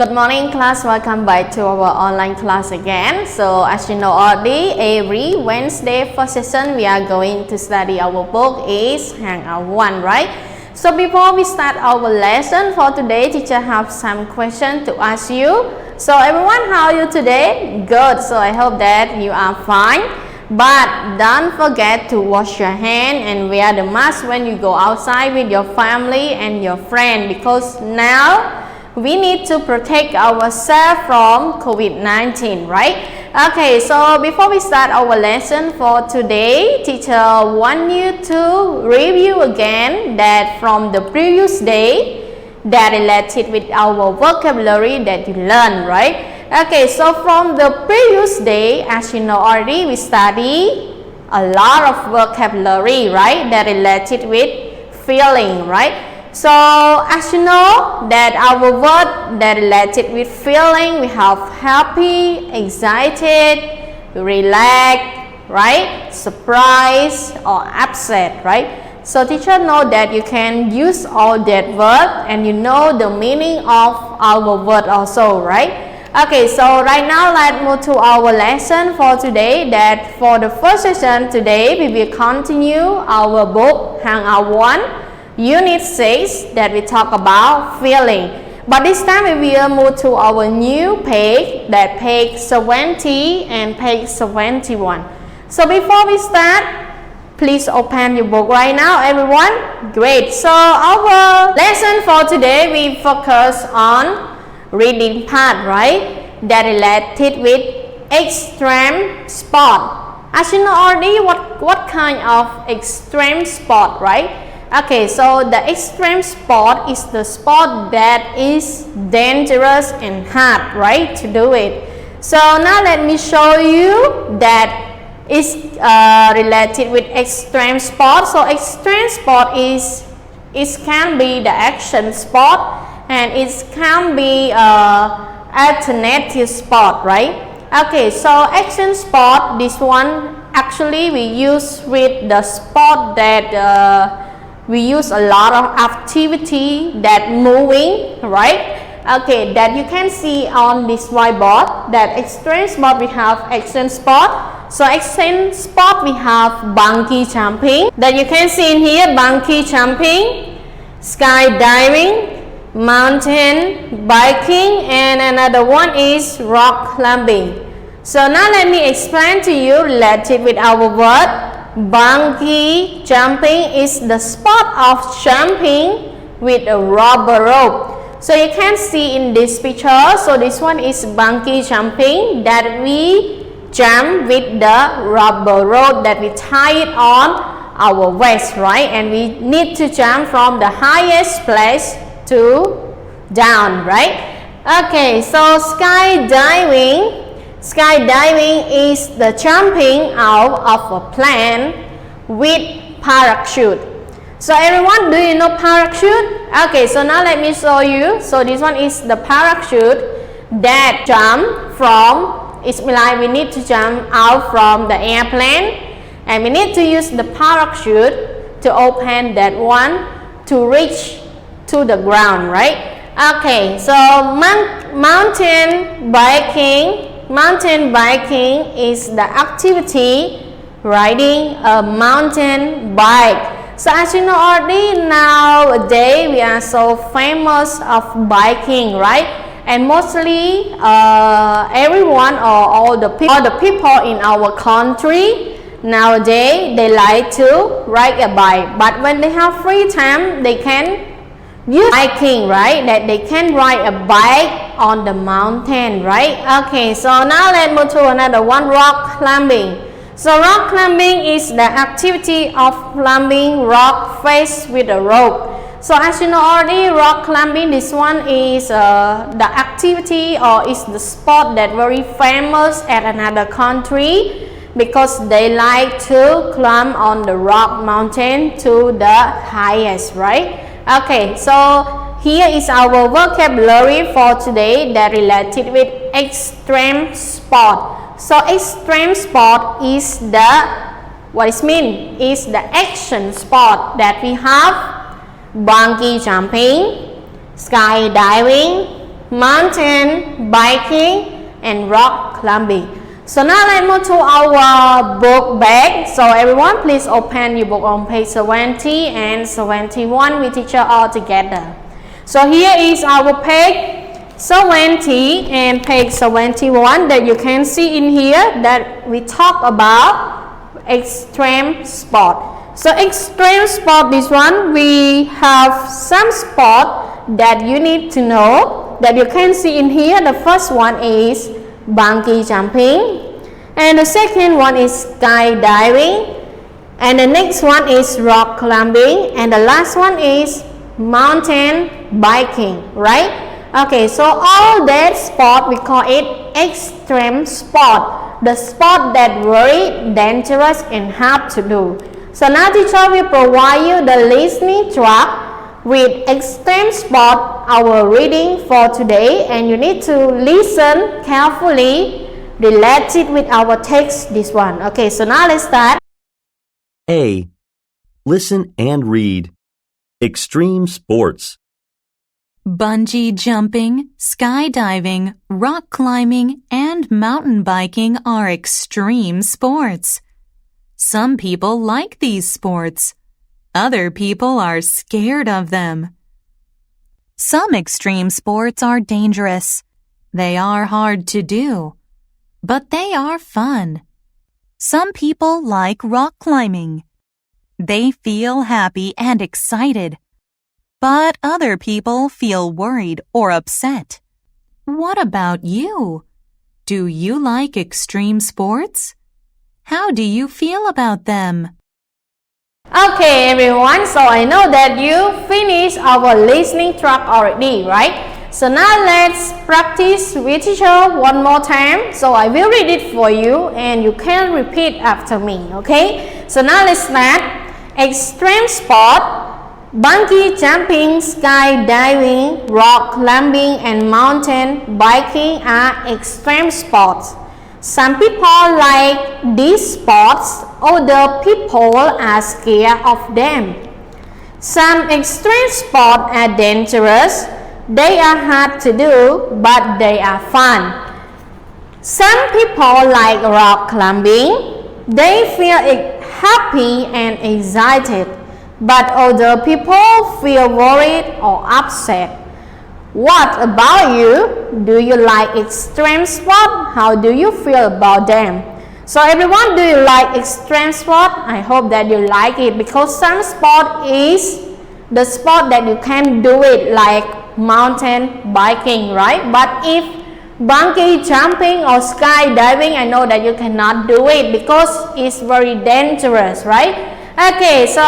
Good morning class, welcome back to our online class again. So as you know already, every Wednesday first session we are going to study our book is Hangout 1, right? So before we start our lesson for today, teacher have some questions to ask you. So everyone, how are you today? Good, so I hope that you are fine. But don't forget to wash your hand and wear the mask when you go outside with your family and your friend, because now we need to protect ourselves from COVID-19, right? Okay, so before we start our lesson for today, teacher want you to review again that from the previous day that related with our vocabulary that you learned, right? Okay, so from the previous day, as you know already, we study a lot of vocabulary, right? That related with feeling, right? So as you know that our word that related with feeling, we have happy, excited, relaxed, right? Surprise or upset, right? So teacher know that you can use all that word and you know the meaning of our word also, right? Okay, so right now let's move to our lesson for today. That for the first session today, we will continue our book Hangout 1, Unit 6, that we talk about feeling. But this time we will move to our new page, that page 70 and page 71. So before we start, please open your book right now, everyone. Great. So our lesson for today, we focus on reading part, right? That related with extreme sport. As you know already, what kind of extreme sport, right? Okay, so the extreme sport is the sport that is dangerous and hard, right, to do it. So now let me show you that is related with extreme sport. So extreme sport it can be the action sport and it can be alternative sport, right? Okay, so action sport, this one actually we use with the sport that we use a lot of activity that moving, right? Okay, that you can see on this whiteboard, that extreme sport we have action sport. So action sport we have bungee jumping, that you can see in here, bungee jumping, skydiving, mountain biking, and another one is rock climbing. So now let me explain to you related with our word. Bungee jumping is the sport of jumping with a rubber rope. So you can see in this picture, so this one is bungee jumping, that we jump with the rubber rope that we tie it on our waist, right? And we need to jump from the highest place to down, right? Okay, so skydiving is the jumping out of a plane with parachute. So everyone, do you know parachute? Okay, so now let me show you. So this one is the parachute that jump from, it's like we need to jump out from the airplane and we need to use the parachute to open that one to reach to the ground, right? Okay, so mountain biking is the activity riding a mountain bike. So as you know already, nowadays we are so famous of biking, right? And mostly everyone or all the people in our country nowadays, they like to ride a bike. But when they have free time, they can use biking, right? That they can ride a bike on the mountain, right? Okay, so now let's move to another one, rock climbing. So rock climbing is the activity of climbing rock face with a rope. So as you know already, rock climbing, this one is the activity or is the sport that very famous at another country, because they like to climb on the rock mountain to the highest, right? Okay, so here is our vocabulary for today that related with extreme sport. So extreme sport is what it means is the action sport that we have bungee jumping, skydiving, mountain biking, and rock climbing. So now let's move to our book bag. So everyone please open your book on page 70 and 71 with teacher all together. So here is our page 70 and page 71 that you can see in here that we talk about extreme sport. So extreme sport, this one we have some sport that you need to know that you can see in here. The first one is bungee jumping, and the second one is skydiving, and the next one is rock climbing, and the last one is mountain biking, right? Okay, so all that sport we call it extreme sport, the sport that very dangerous and hard to do. So now teacher will provide you the listening track with extreme sport, our reading for today, and you need to listen carefully, relate it with our text, this one. Okay, so now let's start. A. Listen and read. Extreme sports. Bungee jumping, skydiving, rock climbing, and mountain biking are extreme sports. Some people like these sports. Other people are scared of them. Some extreme sports are dangerous. They are hard to do, but they are fun. Some people like rock climbing. They feel happy and excited, but other people feel worried or upset. What about you? Do you like extreme sports? How do you feel about them? Okay everyone, so I know that you finished our listening track already, right? So now let's practice with teacher one more time. So I will read it for you and you can repeat after me, okay? So now let's start. Extreme sport, bungee jumping, skydiving, rock climbing, and mountain biking are extreme sports. Some people like these sports, other people are scared of them. Some extreme sports are dangerous. They are hard to do, but they are fun. Some people like rock climbing. They feel happy and excited, but other people feel worried or upset. What about you? Do you like extreme sport? How do you feel about them? So everyone, do you like extreme sport? I hope that you like it, because some sport is the sport that you can do it, like mountain biking, right? But if bungee jumping or skydiving, I know that you cannot do it because it's very dangerous, right? Okay, so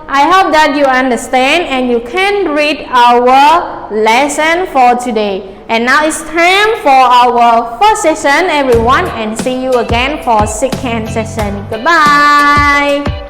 I hope that you understand and you can read our lesson for today. And now it's time for our first session, everyone, and see you again for second session. Goodbye.